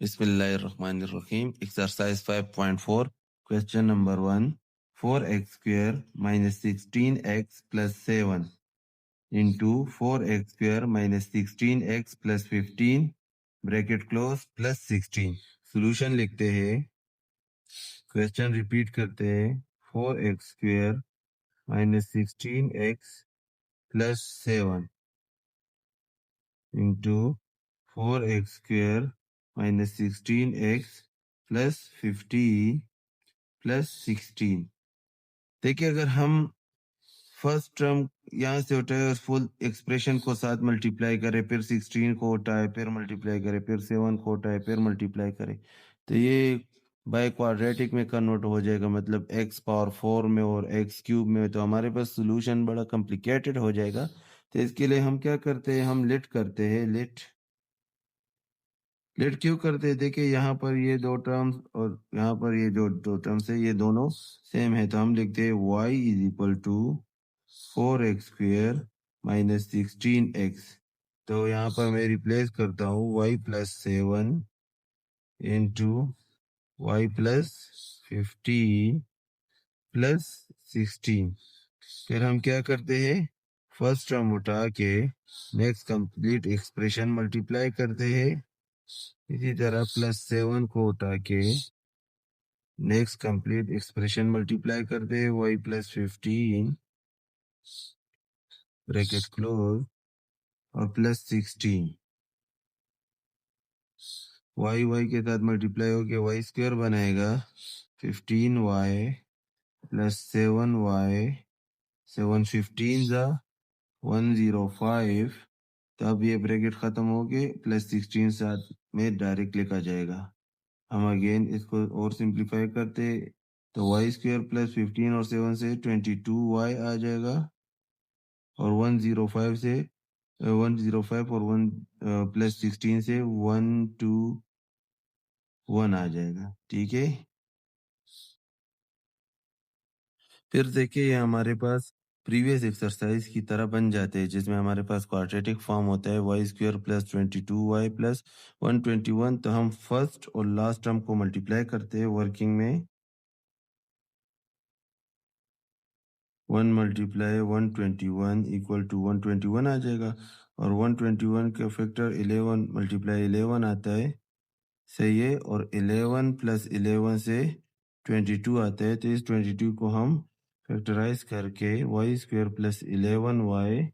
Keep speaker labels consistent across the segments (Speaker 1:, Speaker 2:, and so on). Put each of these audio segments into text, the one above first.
Speaker 1: Bismillahirrahmanirrahim. Exercise 5.4. Question number 1. 4x square minus 16x plus 7 into 4x square minus 16x plus 15 bracket close plus 16. Solution लिखते हैं. Question repeat करते हैं. 4x square minus 16x plus 7 into 4x square minus 16x plus 15 plus 16. देखिए अगर हम first term यहाँ से उठाए उस फुल एक्सप्रेशन को साथ मल्टीप्लाई करें, फिर 16 को उठाए, फिर मल्टीप्लाई करें, फिर 7 को उठाए, फिर मल्टीप्लाई करें, तो ये बाय क्वाड्रेटिक में कन्वर्ट हो जाएगा, मतलब x पावर 4 में और x क्यूब में. तो हमारे पास सोल्यूशन बड़ा कॉम्प्लिकेटेड हो जाएगा. तो इसके लिए हम क्या करते हैं, हम लिट करते हैं. लिट क्यों करते हैं? देखिए यहाँ पर ये दो टर्म्स और यहाँ पर ये जो दो टर्म्स है ये दोनों सेम है, तो हम लिखते हैं y is equal to 4x square minus 16x. तो यहाँ पर मैं रिप्लेस करता हूँ y plus 7 into y plus 15 plus 16. फिर हम क्या करते हैं, फर्स्ट टर्म उठा के नेक्स्ट कंप्लीट एक्सप्रेशन मल्टीप्लाई करते हैं. इसी तरह प्लस 7 को उठा के नेक्स्ट कंप्लीट एक्सप्रेशन मल्टीप्लाई करते हैं. y प्लस 15 ब्रैकेट क्लोज और प्लस 16. y के साथ मल्टीप्लाई होके y स्क्वायर बनाएगा 15y प्लस 7y. 7 15 जा 105. तब ये ब्रैकेट खत्म होके प्लस 16 साथ में डायरेक्ट लिखा जाएगा. हम अगेन इसको और सिंप्लीफाई करते तो y स्क्वायर प्लस 15 और 7 से 22y आ जाएगा और 105 से 105 और 1 प्लस 16 से 121 आ जाएगा. ठीक है. फिर देखिए ये हमारे पास प्रीवियस एक्सरसाइज की तरह बन जाते हैं, जिसमें हमारे पास क्वाड्रेटिक फॉर्म होता है y square plus 22y plus 121. तो हम फर्स्ट और लास्ट टर्म को मल्टीप्लाई करते हैं वर्किंग में. 1 मल्टीप्लाई 121 इक्वल टू 121 आ जाएगा और 121 का फैक्टर 11 मल्टीप्लाई 11 आता है. सही है. और 11 प्लस 11 से 22 आता है. तो इस 22 को हम फैक्टराइज करके y square plus 11y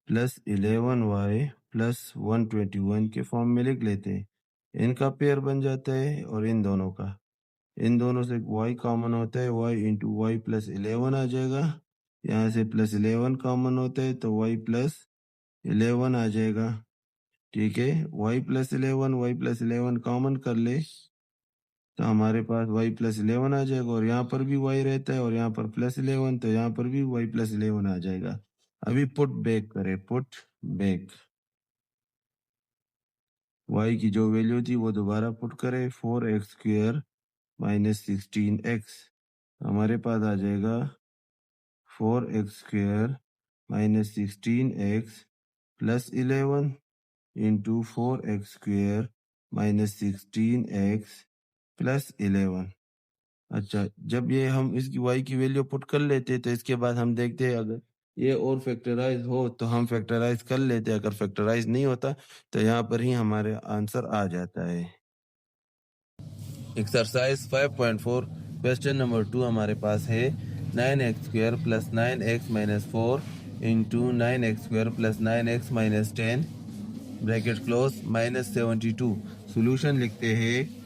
Speaker 1: plus 11y plus 121 के फॉर्म में लिख लेते हैं. इनका पेयर बन जाता है और इन दोनों से y कॉमन होता है. y इंटू वाई प्लस 11 आ जाएगा. यहाँ से प्लस 11 कॉमन होता है तो y प्लस 11 आ जाएगा. ठीक है. y प्लस 11 कॉमन कर ले तो हमारे पास y प्लस 11 आ जाएगा और यहाँ पर भी y रहता है और यहाँ पर प्लस 11, तो यहाँ पर भी y प्लस 11 आ जाएगा. अभी पुट बैक करें. पुट बैक y की जो वैल्यू थी वो दोबारा पुट करें. 4x square minus 16x. हमारे पास आ जाएगा 4x square minus 16x plus 11 into 4x square minus 16x plus 11. अच्छा, जब ये हम इसकी y की वैल्यू पुट कर लेते तो इसके बाद हम देखते हैं अगर ये और फैक्टराइज हो तो हम फैक्टराइज कर लेते. अगर फैक्टराइज नहीं होता तो यहाँ पर ही हमारे आंसर आ जाता है. एक्सरसाइज 5.4 क्वेश्चन नंबर 2 हमारे पास है 9x square plus 9x minus 4 into 9x square plus 9x minus 10 bracket close minus 72. Solution लिखते हैं.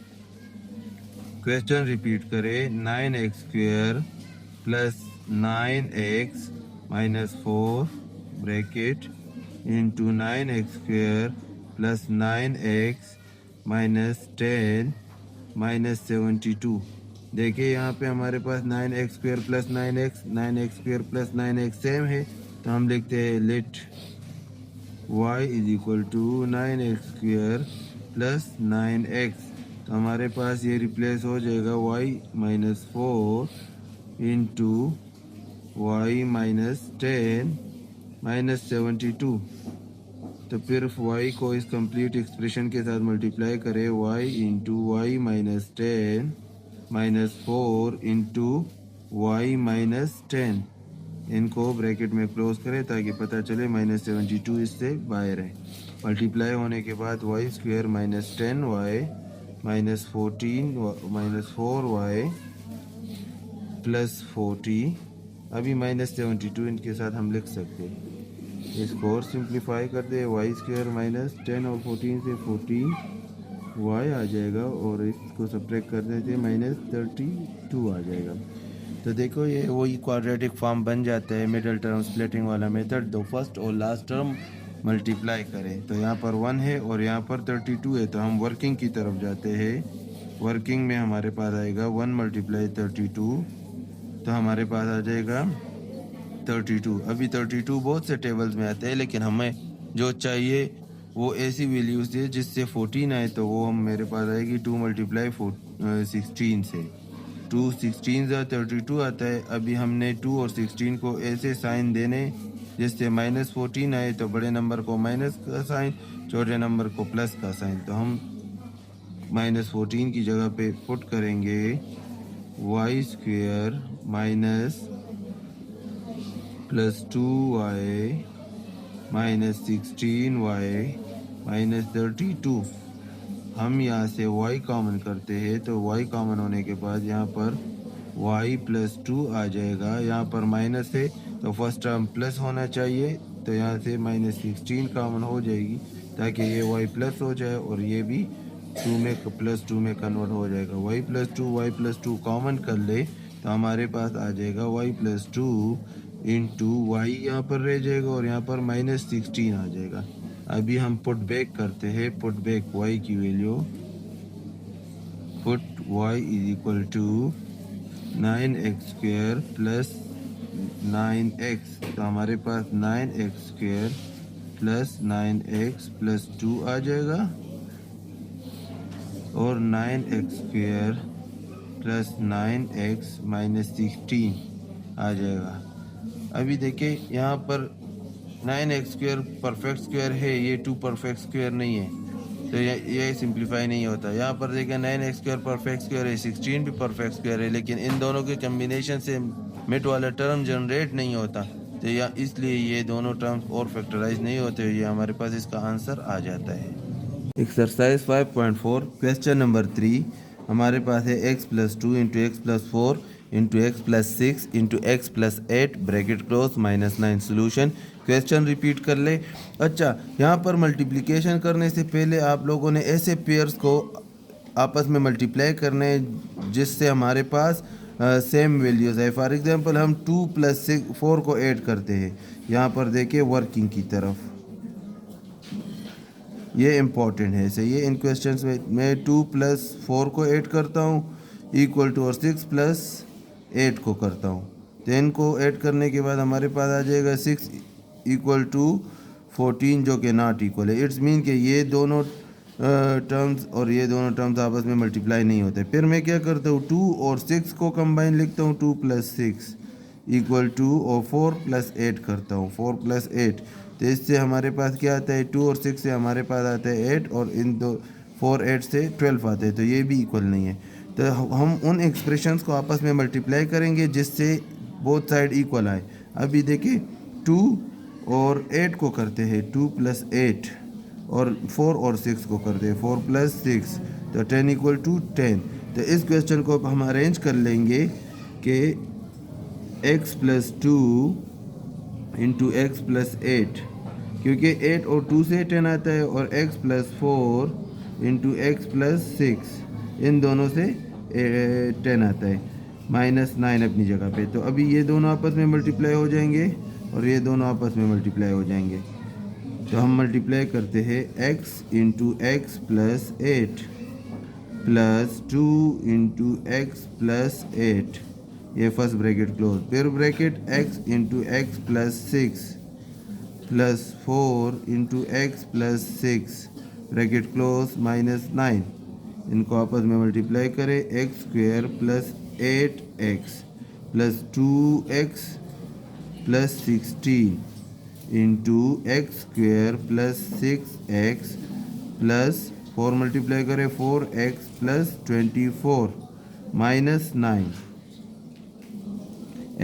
Speaker 1: क्वेश्चन रिपीट करें. 9x square plus 9x minus 4 bracket into 9x square plus 9x minus 10 minus 72. देखिए यहाँ पे हमारे पास 9x square plus 9x square plus 9x same है, तो हम लिखते हैं let y is equal to 9x square plus 9x. तो हमारे पास ये रिप्लेस हो जाएगा y minus 4 into y minus 10 minus 72. तो फिर y को इस कंप्लीट एक्सप्रेशन के साथ मल्टीप्लाई करें, y into y minus 10 minus 4 into y minus 10, इनको ब्रैकेट में क्लोज करें ताकि पता चले -72 इससे बाहर है। मल्टीप्लाई होने के बाद y square minus 10y minus 4y plus 40, अभी -72 इनके साथ हम लिख सकते हैं। इसको और सिंप्लीफाई कर दे, वाई स्क्वेयर माइनस 10 और 14 से 14 y आ जाएगा और इसको सब्ट्रैक्ट कर देते -32 आ जाएगा। तो देखो ये वही क्वाड्रेटिक फॉर्म बन जाता है मिडिल टर्म स्प्लिटिंग वाला मेथड। दो फर्स्ट और लास्ट टर्म मल्टीप्लाई करें तो यहाँ पर 1 है और यहाँ पर 32 है, तो हम वर्किंग की तरफ जाते हैं। वर्किंग में हमारे पास आएगा 1 मल्टीप्लाई 32, तो हमारे पास आ जाएगा 32। अभी 32 बहुत से टेबल्स में आते हैं, लेकिन हमें जो चाहिए वो ऐसी वैल्यूज दे जिससे 14 आए, तो वो हम मेरे पास आएगी 2 मल्टीप्लाई 16 से। 2 16 32 आता है। अभी हमने 2 और 16 को ऐसे साइन देने जिससे -14 आए, तो बड़े नंबर को माइनस का साइन, छोटे नंबर को प्लस का साइन। तो हम -14 की जगह पे पुट करेंगे y square minus plus 2y minus 16y minus 32। हम यहाँ से y कॉमन करते हैं, तो y कॉमन होने के बाद यहाँ पर y प्लस 2 आ जाएगा। यहाँ पर माइनस है तो फर्स्ट टर्म प्लस होना चाहिए, तो यहाँ से -16 कॉमन हो जाएगी ताकि ये y प्लस हो जाए और ये भी 2 में प्लस 2 में कन्वर्ट हो जाएगा। y प्लस 2 कॉमन कर ले तो हमारे पास आ जाएगा y प्लस 2 इंटू वाई यहाँ पर रह जाएगा और यहाँ पर -16 आ जाएगा। अभी हम पुट बैक करते हैं, पुट बैक y की वैल्यू, put y is equal to 9x square plus 9x, तो हमारे पास 9x square plus 9x plus 2 आ जाएगा और 9x square plus 9x minus 16 आ जाएगा। अभी देखिए यहाँ पर 9x स्क्वेयर परफेक्ट स्क्वेयर है, ये 2 परफेक्ट स्क्वेयर नहीं है, तो ये सिंप्लीफाई नहीं होता। यहाँ पर देखिए 9x स्क्वेयर परफेक्ट स्क्वेयर है, 16 भी परफेक्ट स्क्वेयर है, लेकिन इन दोनों के कम्बिनेशन से मिड वाला टर्म जनरेट नहीं होता, तो या इसलिए ये दोनों टर्म्स और फैक्टराइज नहीं होते। ये हमारे पास इसका आंसर आ जाता है। एक्सरसाइज 5.4 क्वेश्चन नंबर 3 हमारे पास है x plus 2 into x plus 4 into x plus 6 into x plus 8 bracket close -9। Solution question repeat कर ले। अच्छा, यहाँ पर मल्टीप्लिकेशन करने से पहले आप लोगों ने ऐसे पेयर्स को आपस में मल्टीप्लाई करने जिससे हमारे पास सेम वैल्यूज़ है। फॉर एग्जांपल हम 2 प्लस 4 को ऐड करते हैं। यहाँ पर देखिए वर्किंग की तरफ, ये इम्पॉर्टेंट है। सही है, इन क्वेश्चंस में मैं 2 प्लस 4 को ऐड करता हूँ इक्वल टू और 6 प्लस 8 को करता हूँ, तो इनको ऐड करने के बाद हमारे पास आ जाएगा 6 इक्वल टू 14 जो कि नॉट इक्वल है। इट्स मीन कि ये दोनों टर्म्स और ये दोनों टर्म्स आपस में मल्टीप्लाई नहीं होते। फिर मैं क्या करता हूँ 2 और 6 को कंबाइन लिखता हूँ, 2 प्लस 6 इक्वल टू और 4 प्लस 8 करता हूँ, 4 प्लस 8, तो इससे हमारे पास क्या आता है 2 और 6 से हमारे पास आता है 8 और इन दो 4 8 से 12 आते हैं, तो ये भी इक्वल नहीं है। तो हम उन एक्सप्रेशंस को आपस में मल्टीप्लाई करेंगे जिससे बोथ साइड इक्वल आए। अभी देखिए 2 और 8 को करते हैं 2 प्लस 8 और 4 और 6 को करते हैं 4 प्लस 6, तो 10 इक्वल टू 10। तो इस क्वेश्चन को हम अरेंज कर लेंगे कि x plus 2 into x plus 8, क्योंकि 8 और 2 से 10 आता है, और x plus 4 into x plus 6 इन दोनों से 10 आता है, -9 अपनी जगह पे। तो अभी ये दोनों आपस में मल्टीप्लाई हो जाएंगे और ये दोनों आपस में मल्टीप्लाई हो जाएंगे। तो हम मल्टीप्लाई करते हैं x into x plus 8 plus 2 into x plus 8, ये फर्स्ट ब्रैकेट क्लोज, फिर bracket x into x plus 6 plus 4 into x plus 6 bracket close -9, इनको आपस में मल्टीप्लाई करें, x square plus 8x plus 2x plus 16 into x square plus 6x plus 4 multiply करें 4x plus 24 minus 9।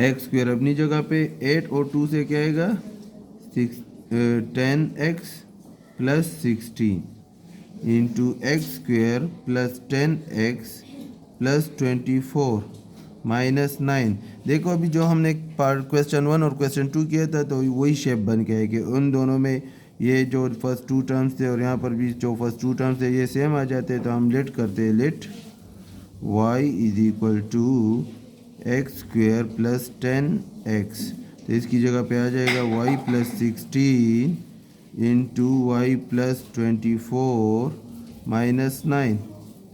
Speaker 1: X square अपनी जगह पे 8 और 2 से क्या आएगा 10x plus 16 into x square plus 10x plus 24 minus 9। देखो अभी जो हमने पार्ट क्वेश्चन 1 और क्वेश्चन 2 किया था तो वही शेप बन के है कि उन दोनों में ये जो फर्स्ट 2 टर्म्स थे और यहाँ पर भी जो फर्स्ट 2 टर्म्स थे ये सेम आ जाते हैं। तो हम लेट करते हैं, let y is equal to x square plus 10x। तो इसकी जगह पे आ जाएगा y plus 16 into y plus 24 minus 9।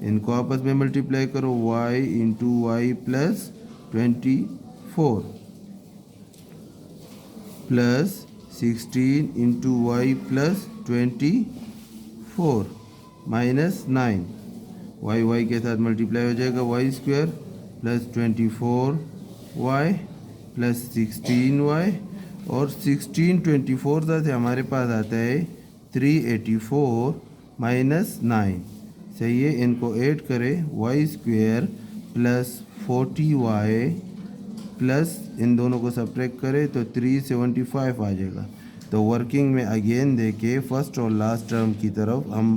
Speaker 1: इनको आपस में मल्टीप्लाई करो, y into y plus 24 plus 16 into y plus 24 minus 9। y के साथ मल्टीप्लाई हो जाएगा Y square plus 24y plus 16y और 16 24 से हमारे पास आता है 384 माइनस 9। सही है, इनको ऐड करें, Y square plus 40y plus इन दोनों को सब्ट्रैक्ट करें तो 375 आ जाएगा। तो वर्किंग में अगेन देके फर्स्ट और लास्ट टर्म की तरफ हम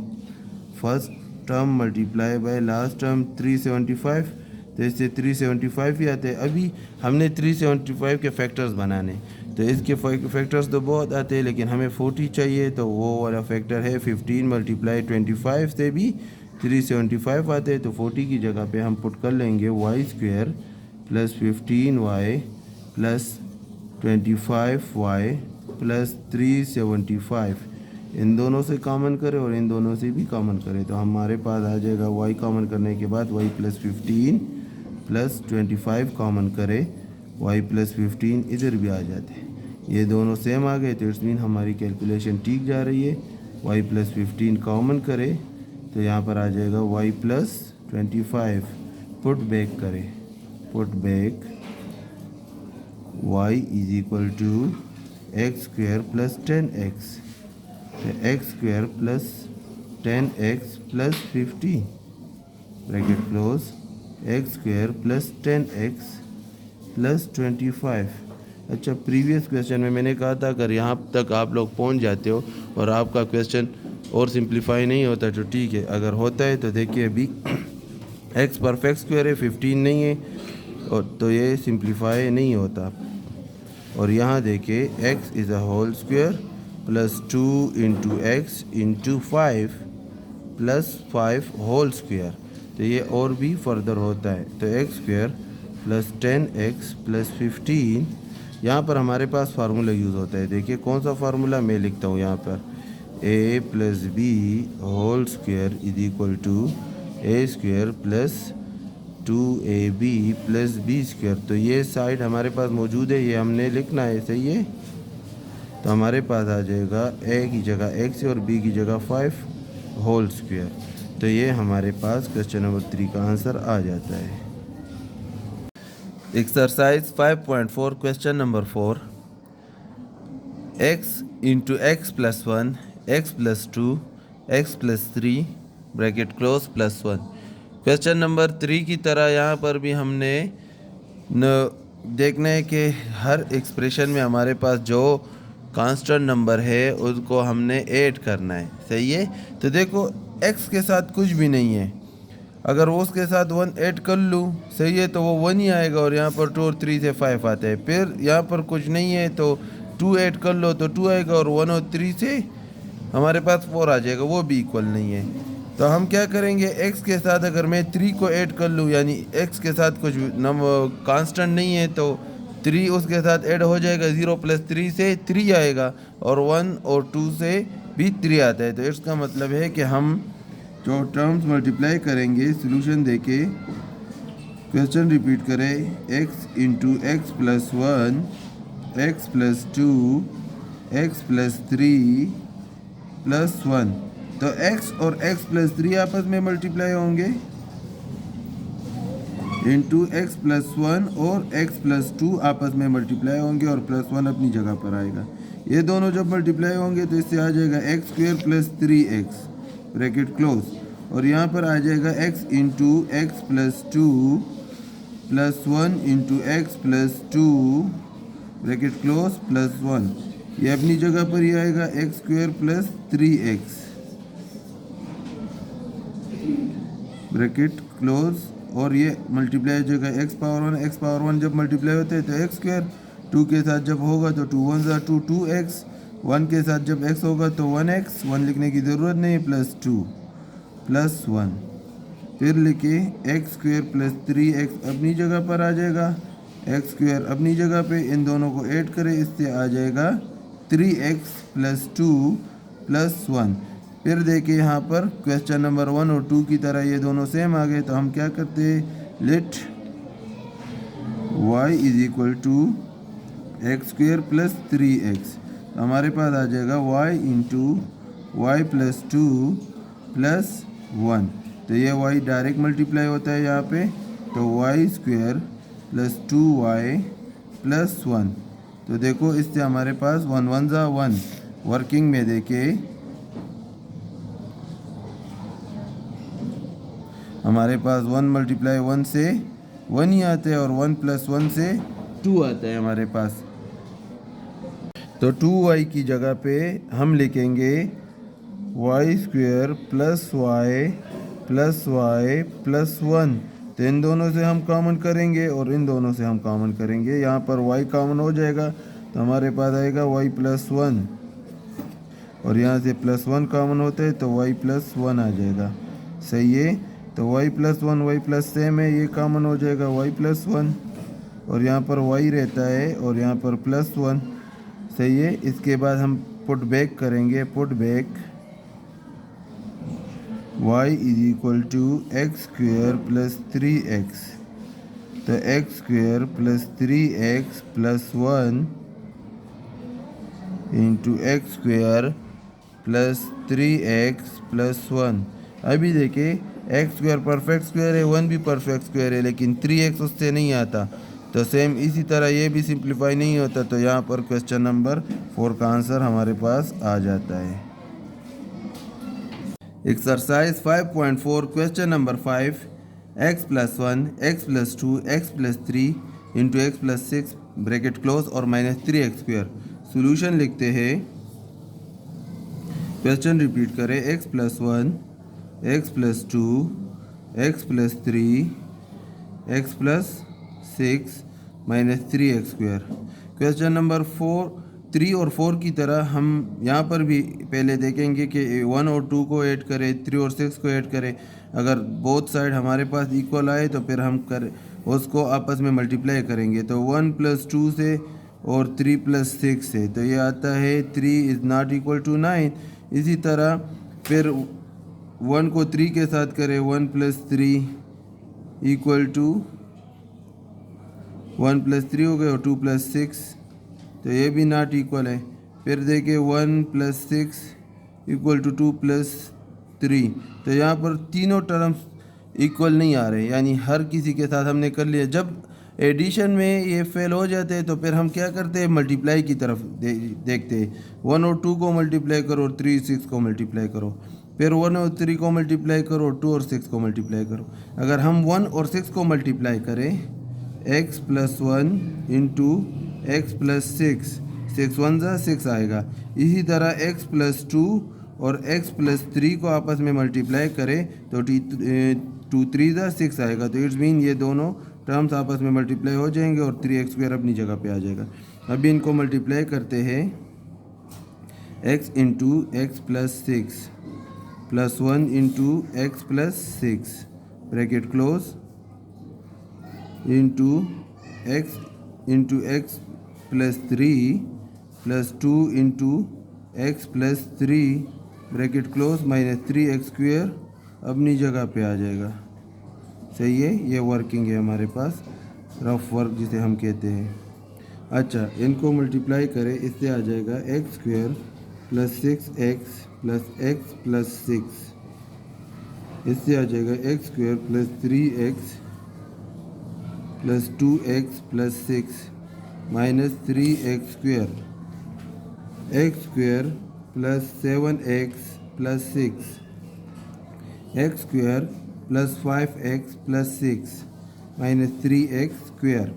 Speaker 1: first term multiply by last term 375, तो इससे 375 ही आते हैं। अभी हमने 375 के फैक्टर्स बनाने, तो इसके फैक्टर्स तो बहुत आते हैं लेकिन हमें 40 चाहिए, तो वो वाला फैक्टर है 15 मल्टीप्लाई 25 से भी 375 आते हैं। तो 40 की जगह पे हम पुट कर लेंगे y square plus 15y plus 25y plus 375। इन दोनों से कॉमन करें और इन दोनों से भी कॉमन करें तो हमारे पास आ जाएगा y कॉमन करने के बाद y प्लस 15 प्लस 25 कॉमन करें, y प्लस 15 इधर भी आ जाते हैं, ये दोनों सेम आ गए। तो इट्स मीन हमारी कैलकुलेशन ठीक जा रही है। y प्लस 15 कॉमन करें तो यहाँ पर आ जाएगा y प्लस 25। पुट बैक करें, put back y is equal to x square plus 10x, x square plus 10x plus 50 bracket close, x square plus 10x plus 25। अच्छा, प्रीवियस क्वेश्चन में मैंने कहा था अगर यहाँ तक आप लोग पहुँच जाते हो और आपका क्वेश्चन और सिंप्लीफाई नहीं होता तो ठीक है, अगर होता है तो देखिए अभी x परफेक्ट स्क्वायर है 15 नहीं है और तो ये सिंप्लीफाई नहीं होता। और यहाँ देखिए x is a whole square plus 2 into x into 5 plus 5 whole square, तो ये और भी फर्दर होता है। तो x square plus 10x plus 15, यहाँ पर हमारे पास फार्मूला यूज़ होता है। देखिए कौन सा फार्मूला, मैं लिखता हूँ यहाँ पर a plus b whole square is equal to a square plus 2ab plus b square. तो ये साइड हमारे पास मौजूद है, ये हमने लिखना है, सही है। तो हमारे पास आ जाएगा a की जगह x और b की जगह 5 होल स्क्वायर। तो ये हमारे पास क्वेश्चन नंबर 3 का आंसर आ जाता है। Exercise 5.4 question number 4, x into x plus 1 x plus 2 x plus 3 bracket close plus 1। Question number 3 की तरह यहाँ पर भी हमने देखना है कि हर एक्सप्रेशन में हमारे पास जो कांस्टेंट नंबर है उसको हमने ऐड करना है, सही है। तो देखो x के साथ कुछ भी नहीं है, अगर वो उसके साथ 1 ऐड कर लूँ, सही है, तो वो 1 ही आएगा और यहाँ पर 2 और 3 से 5 आता है। फिर यहाँ पर कुछ नहीं है तो 2 ऐड कर लो तो 2 आएगा और 1 और 3 से हमारे पास 4 आ जाएगा, वो भी इक्वल नहीं है। तो हम क्या करेंगे, x के साथ अगर मैं 3 को ऐड कर लूँ, यानी x के साथ कुछ कांस्टेंट नहीं है तो 3 उसके साथ ऐड हो जाएगा, 0 प्लस 3 से 3 आएगा और 1 और 2 से भी 3 आता है। तो इसका मतलब है कि हम जो टर्म्स मल्टीप्लाई करेंगे, सॉल्यूशन देके क्वेश्चन रिपीट करें, x into x plus 1 x plus 2 x plus 3 plus 1। तो x और x प्लस 3 आपस में मल्टीप्लाई होंगे इंटू एक्स प्लस 1 और x प्लस 2 आपस में मल्टीप्लाई होंगे और प्लस 1 अपनी जगह पर आएगा। ये दोनों जब मल्टीप्लाई होंगे तो इससे आ जाएगा x square plus 3x bracket close, और यहाँ पर आ जाएगा x into x plus 2 plus 1 into x plus 2 bracket close plus 1। ये अपनी जगह पर ही आएगा x square plus 3x bracket close, और ये मल्टीप्लाई हो जाएगा एक्स पावर 1 जब मल्टीप्लाई होते हैं तो एक्स स्क्वेयर, 2 के साथ जब होगा तो 2 1 ज़ा 2 2x, 1 के साथ जब x होगा तो 1x, 1 लिखने की ज़रूरत नहीं, प्लस 2 प्लस 1, फिर लिखे एक्स स्क्वेयर प्लस 3x अपनी जगह पर आ जाएगा, एक्स स्क्वेयर अपनी जगह पे, इन दोनों को ऐड करें, इससे आ जाएगा 3x प्लस 2 प्लस 1। फिर देखिए यहाँ पर क्वेश्चन नंबर 1 और 2 की तरह ये दोनों सेम आ गए, तो हम क्या करते हैं, let y is equal to x square plus 3x, हमारे पास आ जाएगा y into y plus 2 plus 1, तो ये y डायरेक्ट मल्टीप्लाई होता है यहाँ पे, तो y square plus 2y plus 1, तो देखो इससे हमारे पास 1 1 ज़ा 1, वर्किंग में देखे हमारे पास 1 मल्टीप्लाई 1 से 1 ही आता है, और 1 प्लस 1 से 2 आता है हमारे पास, तो 2y की जगह पे हम लिखेंगे y square plus y plus y plus 1, तो इन दोनों से हम कॉमन करेंगे और इन दोनों से हम कॉमन करेंगे, यहाँ पर y कॉमन हो जाएगा तो हमारे पास आएगा y प्लस 1, और यहाँ से प्लस 1 कॉमन होता है तो y प्लस 1 आ जाएगा, सही है। तो y plus 1 y plus same है, ये कॉमन हो जाएगा y प्लस 1, और यहाँ पर y रहता है और यहाँ पर प्लस 1, सही है। इसके बाद हम पुट बैक करेंगे, put back y is equal to x square plus 3x, तो x square plus 3x plus 1 into x square plus 3x plus 1। अभी देखिए एक्स स्क्वायर परफेक्ट स्क्वायर है, 1 भी परफेक्ट स्क्वायर है, लेकिन 3x उससे नहीं आता, तो सेम इसी तरह ये भी सिंप्लीफाई नहीं होता, तो यहाँ पर क्वेश्चन नंबर 4 का आंसर हमारे पास आ जाता है। Exercise 5.4 question number 5, x plus 1 x plus 2 x plus 3 into x plus 6 bracket close और माइनस 3x स्क्वायर। सोल्यूशन लिखते हैं, क्वेश्चन रिपीट करें, x plus 1 x plus 2 x plus 3 x plus 6 minus 3x square. Question number 3 और 4 की तरह हम यहाँ पर भी पहले देखेंगे कि 1 और 2 को ऐड करें, 3 और 6 को ऐड करें, अगर बोथ साइड हमारे पास इक्वल आए तो फिर हम उसको आपस में मल्टीप्लाई करेंगे, तो 1 प्लस 2 से और 3 प्लस 6 से, तो ये आता है 3 इज़ नॉट इक्वल टू 9। इसी तरह फिर 1 को 3 के साथ करें, 1 प्लस 3 इक्वल टू 1 प्लस 3 हो गए और 2 प्लस 6, तो ये भी नॉट इक्वल है। फिर देखिए 1 प्लस 6 इक्वल टू 2 प्लस 3, तो यहाँ पर तीनों टर्म्स इक्वल नहीं आ रहे, यानी हर किसी के साथ हमने कर लिया। जब एडिशन में ये फेल हो जाते हैं तो फिर हम क्या करते हैं, मल्टीप्लाई की तरफ देखते हैं, 1 और 2 को मल्टीप्लाई करो और 3 6 को मल्टीप्लाई करो, फिर 1 और 3 को मल्टीप्लाई करो और 2 और 6 को मल्टीप्लाई करो। अगर हम 1 और 6 को मल्टीप्लाई करें, x plus 1 into x plus 6 1 ज़ा 6 आएगा। इसी तरह x प्लस 2 और x प्लस 3 को आपस में मल्टीप्लाई करें तो 2 3 ज़ा 6 आएगा, तो इट्स मीन ये दोनों टर्म्स आपस में मल्टीप्लाई हो जाएंगे और 3x स्क्वायर अपनी जगह पे आ जाएगा। अभी इनको मल्टीप्लाई करते हैं, x into x plus 6 plus 1 into x plus 6 bracket close into x plus 3 plus 2 into x plus 3 bracket close minus 3x square अपनी जगह पे आ जाएगा, सही है। ये वर्किंग है हमारे पास, रफ वर्क जिसे हम कहते हैं। अच्छा, इनको मल्टीप्लाई करें, इससे आ जाएगा x square plus 6x plus 6, इससे आ जाएगा x square plus 3x plus 2x plus 6 minus 3x square. X square plus 7x plus 6, x square plus 5x plus 6 minus 3x square.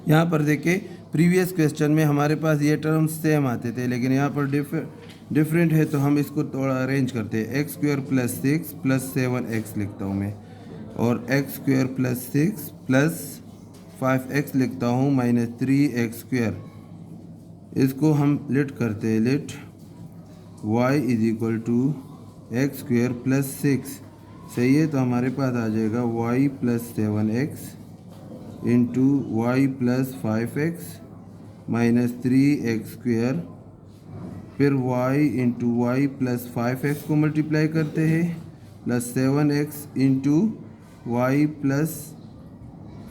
Speaker 1: यहाँ पर देखिए प्रीवियस क्वेश्चन में हमारे पास ये टर्म्स सेम आते थे, लेकिन यहाँ पर डिफरेंट है, तो हम इसको थोड़ा अरेंज करते हैं। X square plus 6 plus 7x लिखता हूँ मैं, और x square plus 6 plus 5x लिखता हूँ माइनस 3x स्क्वेयर। इसको हम लिट करते हैं, let y is equal to x square plus 6, सही है। तो हमारे पास आ जाएगा y plus 7x into y plus 5x minus 3x square, फिर y into y plus 5x को मल्टीप्लाई करते हैं, plus 7x into y plus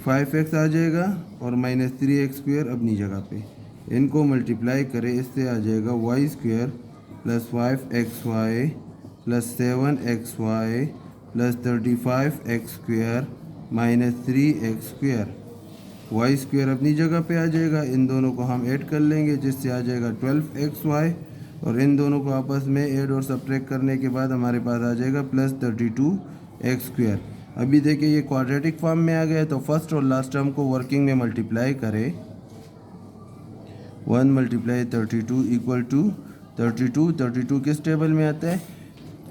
Speaker 1: 5x आ जाएगा, और माइनस 3x स्क्वेयर अपनी जगह पे। इनको मल्टीप्लाई करें, इससे आ जाएगा y square plus 5xy plus 7xy plus 35x square minus 3x square. Y square अपनी जगह पे आ जाएगा, इन दोनों को हम ऐड कर लेंगे, जिससे आ जाएगा 12xy, और इन दोनों को आपस में ऐड और सब्ट्रैक्ट करने के बाद हमारे पास आ जाएगा प्लस 32x स्क्वेयर। अभी देखिए ये क्वाड्रेटिक फॉर्म में आ गया, तो फर्स्ट और लास्ट टर्म को वर्किंग में मल्टीप्लाई करें। 1 मल्टीप्लाई 32 इक्वल टू 32 किस टेबल में आता है?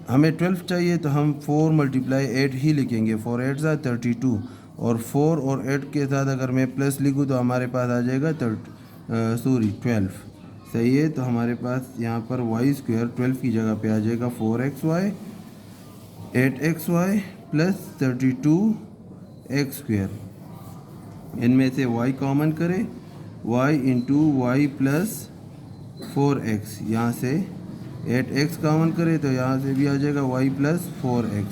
Speaker 1: हमें 12 चाहिए, तो हम 4 मल्टीप्लाई 8 ही लिखेंगे, 4 8 ज़ा 32, और 4 और 8 के साथ अगर मैं प्लस लिखूँ तो हमारे पास आ जाएगा 12, सही है। तो हमारे पास यहाँ पर वाई स्क्वेयर 12 की जगह पे आ जाएगा 4xy 8xy plus 32x square. इनमें से y कॉमन करें, y into y plus 4x, यहाँ से 8x कॉमन करें तो यहाँ से भी आ जाएगा y plus 4x,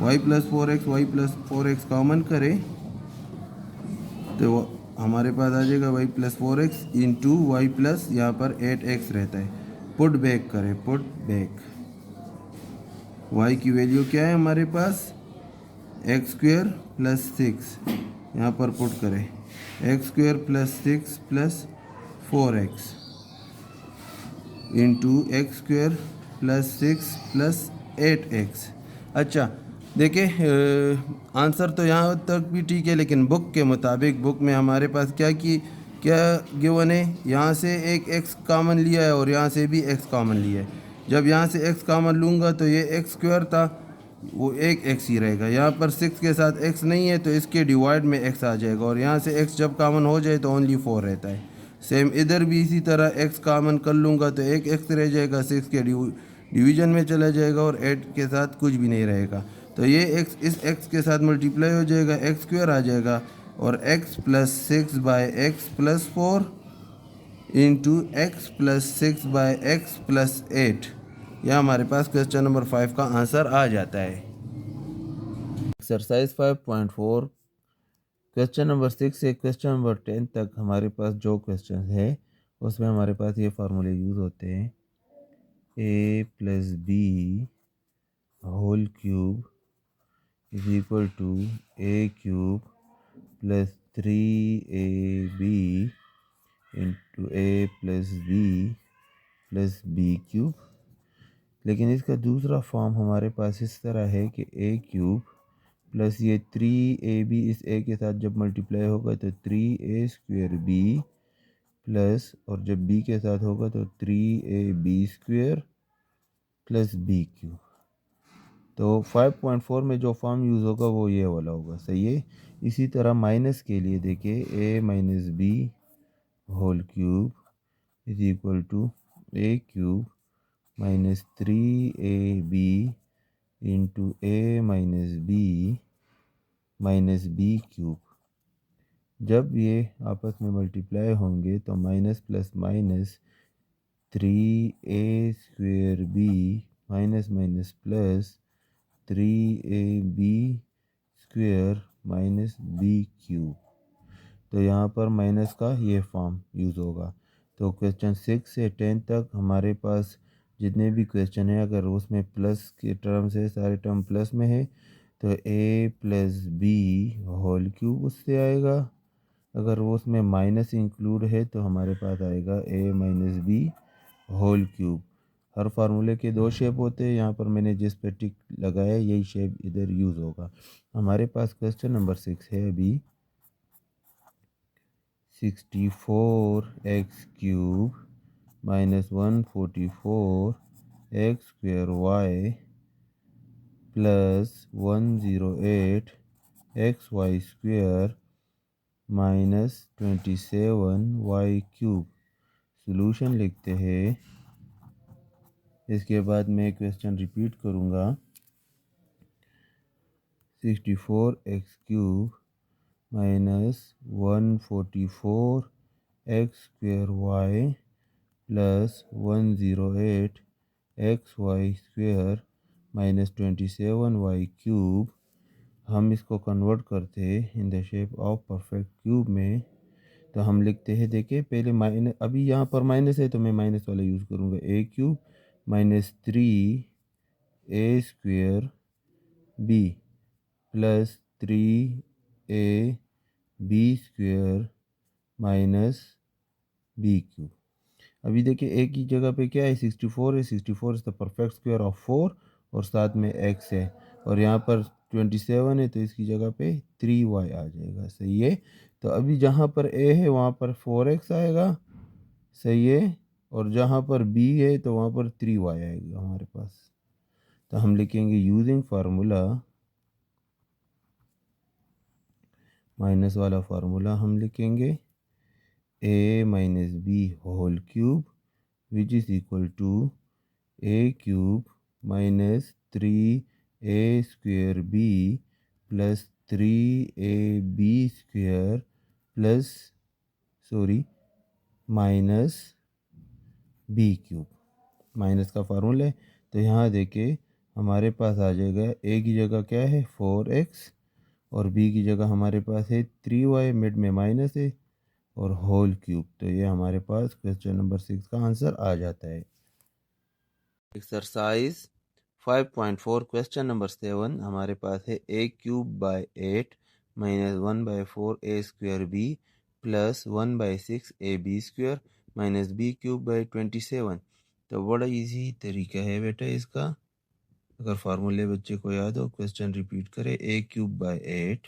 Speaker 1: y plus 4x, y plus 4x common करें तो हमारे पास आ जाएगा y plus 4x into y plus यहाँ पर 8x रहता है। पुट बैक करें, पुट बैक, y की वैल्यू क्या है हमारे पास? एक्स स्क्वेयर प्लस 6, यहाँ पर पुट करें, x square plus 6 plus 4x into x square plus 6 plus 8x। अच्छा देखिए आंसर तो यहाँ तक भी ठीक है, लेकिन बुक के मुताबिक बुक में हमारे पास क्या गिवन है? यहाँ से एक x कॉमन लिया है और यहाँ से भी x कॉमन लिया है। जब यहाँ से x कॉमन लूँगा तो ये एक्स स्क्वायर था, वो एक x ही रहेगा। यहाँ पर 6 के साथ x नहीं है, तो इसके डिवाइड में x आ जाएगा, और यहाँ से x जब कॉमन हो जाए तो ओनली 4 रहता है। सेम इधर भी इसी तरह x कॉमन कर लूँगा तो एक x रह जाएगा, 6 के डिवीजन में चला जाएगा, और 8 के साथ कुछ भी नहीं रहेगा। तो ये x इस x के साथ मल्टीप्लाई हो जाएगा, एक्स स्क्वायर आ जाएगा, और x plus 6 by x plus 4 into x plus 6 by x plus 8। यह हमारे पास क्वेश्चन नंबर 5 का आंसर आ जाता है। एक्सरसाइज 5.4 क्वेश्चन नंबर 6 से क्वेश्चन नंबर 10 तक हमारे पास जो क्वेश्चन है उसमें हमारे पास ये फार्मूले यूज़ होते हैं। a plus b whole cube is equal to a cube plus 3ab into a plus b cube. लेकिन इसका दूसरा फॉर्म हमारे पास इस तरह है कि a क्यूब प्लस ये 3ab इस a के साथ जब मल्टीप्लाई होगा तो 3a स्क्वेयर b प्लस, और जब b के साथ होगा तो 3ab square plus b cube. तो 5.4 में जो फॉर्म यूज़ होगा वो ये वाला होगा, सही है। इसी तरह माइनस के लिए देखिए a minus B whole cube is equal to a cube minus 3ab into a minus B cube. जब ये आपस में मल्टीप्लाई होंगे तो minus plus minus 3a square b minus minus plus 3ab square minus B cube. तो यहाँ पर minus का ये फॉर्म यूज़ होगा। तो क्वेश्चन 6 से 10 तक हमारे पास जितने भी क्वेश्चन है, अगर उसमें प्लस के टर्म्स है, सारे टर्म प्लस में है, तो a plus b whole cube उससे आएगा, अगर वो उसमें माइनस इंक्लूड है तो हमारे पास आएगा a minus B whole cube. हर फार्मूले के दो शेप होते हैं, यहाँ पर मैंने जिस पे टिक लगाया यही शेप इधर यूज़ होगा। हमारे पास क्वेश्चन नंबर 6 है अभी 64x cube minus 144 x square y plus 108 x y square minus 27 y cube. Solution लिखते हैं। इसके बाद मैं क्वेश्चन रिपीट करूँगा। 64x cube minus 144 x square y plus 108 x y square minus 27 y cube. हम इसको कन्वर्ट करते हैं in the shape of perfect cube में। तो हम लिखते हैं, देखिए पहले माइनस, अभी यहाँ पर माइनस है तो मैं माइनस वाला यूज़ करूँगा। A cube minus 3a square B plus 3ab square minus B cube. अभी देखिए एक ही जगह पे क्या है, 64 है। 64 is the perfect square of 4 और साथ में x है, और यहाँ पर 27 है तो इसकी जगह पे 3y आ जाएगा। सही है। तो अभी जहाँ पर a है वहाँ पर 4x आएगा। सही है। और जहाँ पर b है तो वहाँ पर 3y आएगा हमारे पास। तो हम लिखेंगे यूजिंग फार्मूला, माइनस वाला फार्मूला हम लिखेंगे a minus B whole cube which is equal to a cube minus 3a square b plus 3ab square plus minus b cube. Minus का फार्मूला है तो यहाँ देखिए हमारे पास आ जाएगा a की जगह क्या है 4x और b की जगह हमारे पास है 3y, मिड में माइनस है और होल क्यूब। तो ये हमारे पास क्वेश्चन नंबर 6 का आंसर आ जाता है। एक्सरसाइज 5.4 क्वेश्चन नंबर 7 हमारे पास है a cube by 8 minus 1/4 a square b plus 1/6 a b square minus b cube by 27। तो बड़ा इजी तरीका है बेटा इसका। अगर फार्मूले बच्चे को याद हो, क्वेश्चन रिपीट करें। a cube by 8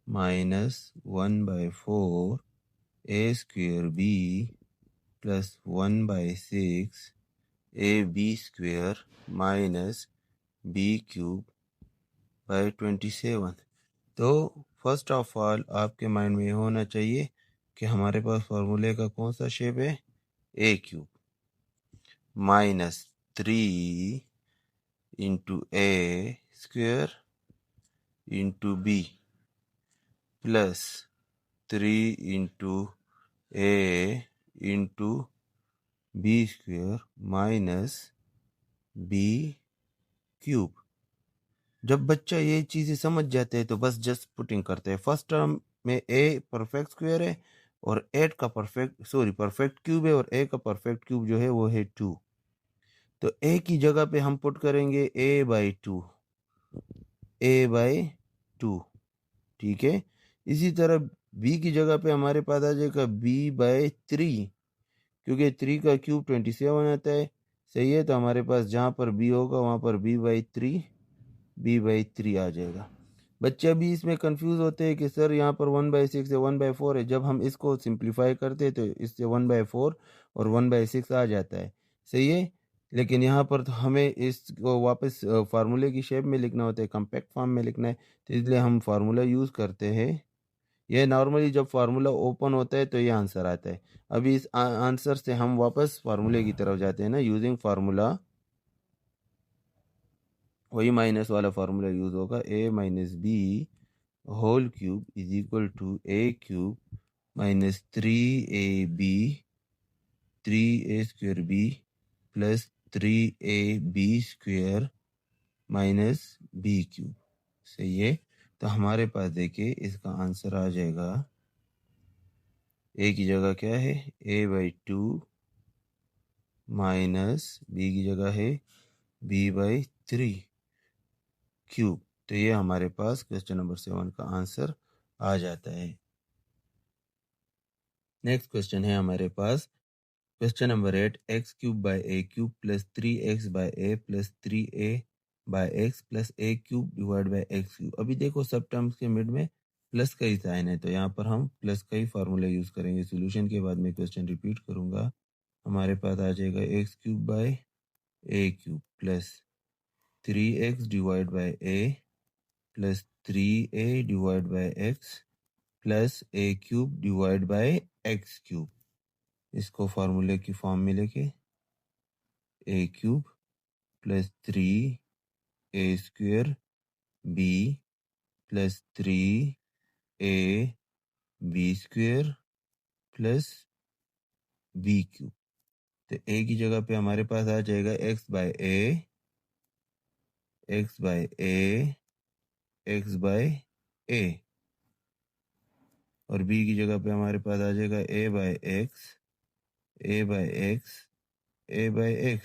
Speaker 1: minus 1/4 a square b plus 1/6 a b square minus B cube by 27। तो फर्स्ट ऑफ ऑल आपके माइंड में होना चाहिए कि हमारे पास फार्मूले का कौन सा शेप है, A cube minus 3 into A square into B plus 3 into A into B square minus B cube. जब बच्चा ये चीज़ें समझ जाते हैं तो बस जस्ट पुटिंग करते हैं। फर्स्ट टर्म में ए परफेक्ट स्क्वायर है और 8 का परफेक्ट क्यूब है, और ए का परफेक्ट क्यूब जो है वो है 2। तो ए की जगह पे हम पुट करेंगे a बाई 2, ठीक है। इसी तरह b की जगह पे हमारे पास आ जाएगा b बाई 3, क्योंकि 3 का क्यूब 27 आता है। सही है। तो हमारे पास जहाँ पर b होगा वहाँ पर b बाई 3 आ जाएगा। बच्चे अभी इसमें कंफ्यूज होते हैं कि सर यहाँ पर 1/6 है 1/4 है। जब हम इसको सिंप्लीफाई करते हैं तो इससे 1/4 और 1/6 आ जाता है। सही है। लेकिन यहाँ पर तो हमें इसको वापस फार्मूले की शेप में लिखना होता है, कम्पैक्ट फॉर्म में लिखना है, तो इसलिए हम फार्मूला यूज़ करते हैं। यह नॉर्मली जब फार्मूला ओपन होता है तो ये आंसर आता है। अभी इस आंसर से हम वापस फार्मूले की तरफ जाते हैं ना, यूजिंग फार्मूला। वही माइनस वाला फार्मूला यूज़ होगा, a minus B whole cube is equal to a cube minus 3ab 3a square b plus 3ab square minus b cube. सही है। तो हमारे पास देखिए इसका आंसर आ जाएगा, a की जगह क्या है a बाई 2 माइनस b की जगह है b बाई 3 क्यूब। तो ये हमारे पास क्वेश्चन नंबर 7 का आंसर आ जाता है। नेक्स्ट क्वेश्चन है हमारे पास question number 8, x cube by a cube plus 3x by a plus 3a by x plus a cube divide by x cube. अभी देखो सब टर्म्स के मिड में प्लस का ही साइन है, तो यहाँ पर हम प्लस का ही फार्मूला यूज करेंगे। सॉल्यूशन के बाद में क्वेश्चन रिपीट करूंगा। हमारे पास आ जाएगा x cube by a cube plus 3x divide by a plus 3a divide by x plus a cube divide by x cube. इसको फार्मूले की फॉर्म में लेके a cube plus 3a square b plus 3a b square plus b cube. तो a की जगह पे हमारे पास आ जाएगा x by a x by a x by a, और b की जगह पे हमारे पास आ जाएगा a by x a by x a by x।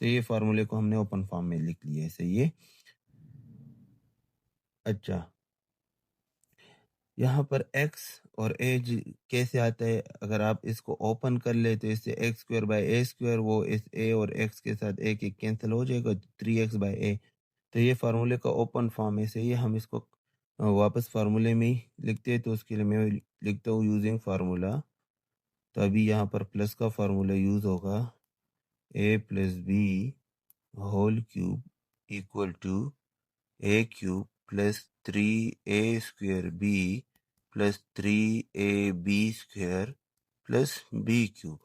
Speaker 1: तो ये फार्मूले को हमने ओपन फॉर्म में लिख लिया है, सही है। अच्छा, यहाँ पर x और a कैसे आता है? अगर आप इसको ओपन कर ले तो इससे x square by a square, वो इस a और x के साथ एक एक कैंसिल हो जाएगा, 3x बाय a। तो ये फार्मूले का ओपन फॉर्म है, सही है। हम इसको वापस फार्मूले में ही लिखते हैं, तो उसके लिए मैं लिखता हूँ यूजिंग फार्मूला। तो अभी यहाँ पर प्लस का फार्मूला यूज होगा, a plus b whole cube equal to a cube plus 3a square b plus 3ab square plus b cube.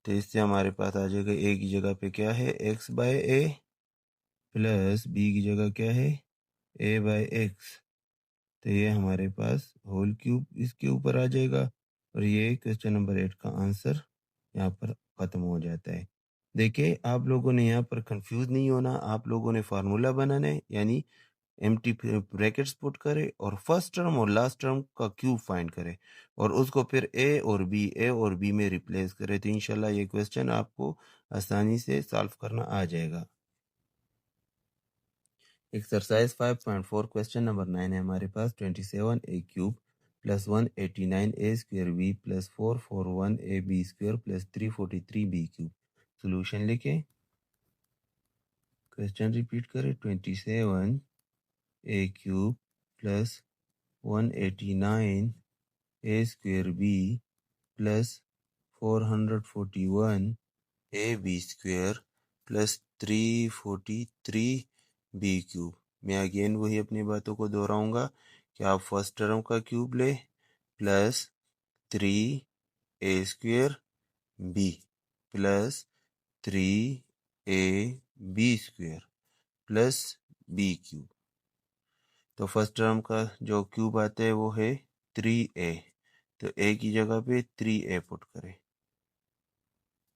Speaker 1: तो इससे हमारे पास आ जाएगा a की जगह पे क्या है, x by a plus b की जगह क्या है, a बाय x। तो ये हमारे पास होल क्यूब इसके ऊपर आ जाएगा, और ये क्वेश्चन नंबर 8 का आंसर यहाँ पर खत्म हो जाता है। देखिए, आप लोगों ने यहाँ पर कंफ्यूज नहीं होना। आप लोगों ने फार्मूला बनाना है, यानी एम्प्टी ब्रैकेट्स पुट करे और फर्स्ट टर्म और लास्ट टर्म का क्यूब फाइंड करे, और उसको फिर ए और बी में रिप्लेस करे। तो इंशाल्लाह ये क्वेश्चन आपको आसानी से सॉल्व करना आ जाएगा। एक्सरसाइज 5.4 क्वेश्चन नंबर 9 है हमारे पास। 27a cube plus 189a square b plus 441ab square plus 343b cube. Solution लिखे, क्वेश्चन रिपीट करें। 27a cube plus 189a square b plus 441ab square plus 343b cube. मैं again वही अपनी बातों को दोहराऊंगा कि आप फर्स्ट टर्म का क्यूब ले plus 3a square b plus 3ab square plus b cube. तो फर्स्ट टर्म का जो क्यूब आता है वो है 3a, तो a की जगह पे 3a पुट करें।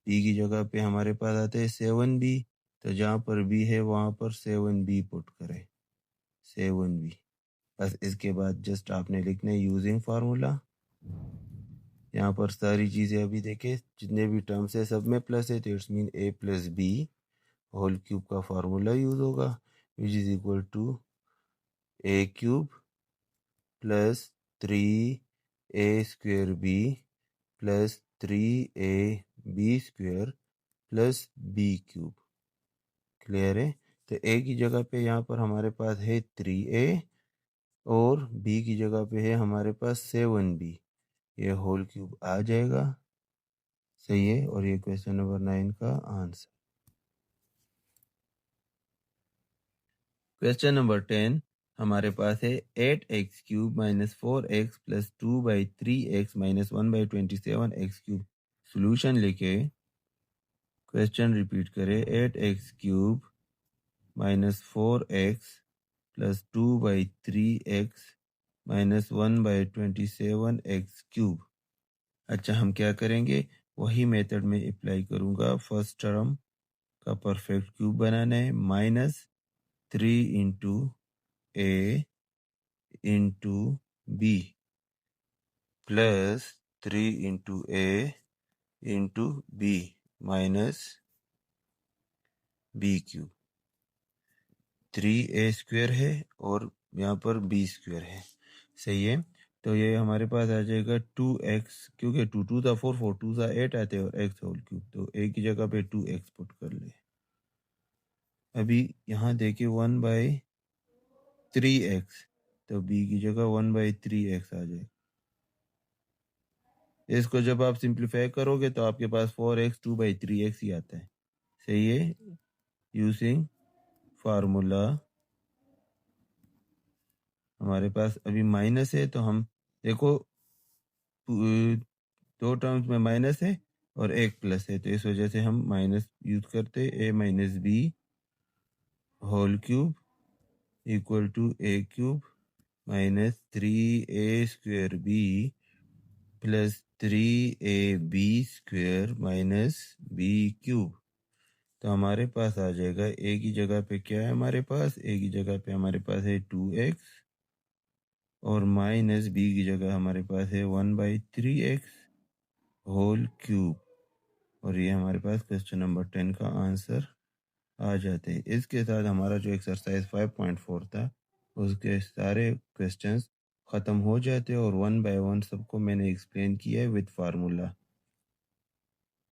Speaker 1: b की जगह पे हमारे पास आता है 7b, तो जहाँ पर b है वहाँ पर 7b पुट करें, 7b। बस इसके बाद जस्ट आपने लिखना है यूजिंग फार्मूला। यहाँ पर सारी चीज़ें अभी देखें, जितने भी टर्म्स है सब में प्लस है, तो it's mean a plus b whole cube का फार्मूला यूज होगा, which is equal to a cube plus 3a square b plus 3ab square plus b cube. Clear है? तो a की जगह पे यहाँ पर हमारे पास है 3a और b की जगह पे है हमारे पास 7b। ये होल क्यूब आ जाएगा, सही है। और ये क्वेश्चन नंबर 9 का आंसर। क्वेश्चन नंबर 10 हमारे पास है 8x cube minus 4x plus 2/3x minus 1/27x cube. Solution लिखे, क्वेश्चन रिपीट करें। 8x cube minus 4x plus 2/3x minus 1/27x cube. अच्छा, हम क्या करेंगे, वही मेथड में अप्लाई करूंगा। फर्स्ट टर्म का परफेक्ट क्यूब बनाना है, minus 3 into a into b plus 3 into a into b minus b cube. 3a square है और यहाँ पर b स्क्वायर है, सही है। तो ये हमारे पास आ जाएगा 2x, क्योंकि 2 2 सा 4 4 2 सा 8 आते हैं और x होल क्यूब, तो a की जगह पे 2x पुट कर ले। अभी यहाँ देखिए 1/3x, तो b की जगह 1/3x आ जाए। इसको जब आप सिंप्लीफाई करोगे तो आपके पास 4x 2/3x ही आता है। सही है। यूजिंग फार्मूला हमारे पास अभी माइनस है, तो हम देखो दो टर्म्स में माइनस है और एक प्लस है, तो इस वजह से हम माइनस यूज करते, a minus B whole cube equal to a cube minus 3a² b plus 3ab square minus b cube. तो हमारे पास आ जाएगा a की जगह पे क्या है, हमारे पास a की जगह पे हमारे पास है 2x और माइनस b की जगह हमारे पास है 1/3x होल क्यूब। और ये हमारे पास क्वेश्चन नंबर 10 का आंसर आ जाते हैं। इसके साथ हमारा जो एक्सरसाइज 5.4 था उसके सारे क्वेश्चंस ख़त्म हो जाते हैं और 1 बाय 1 सबको मैंने एक्सप्लेन किया है विद फार्मूला।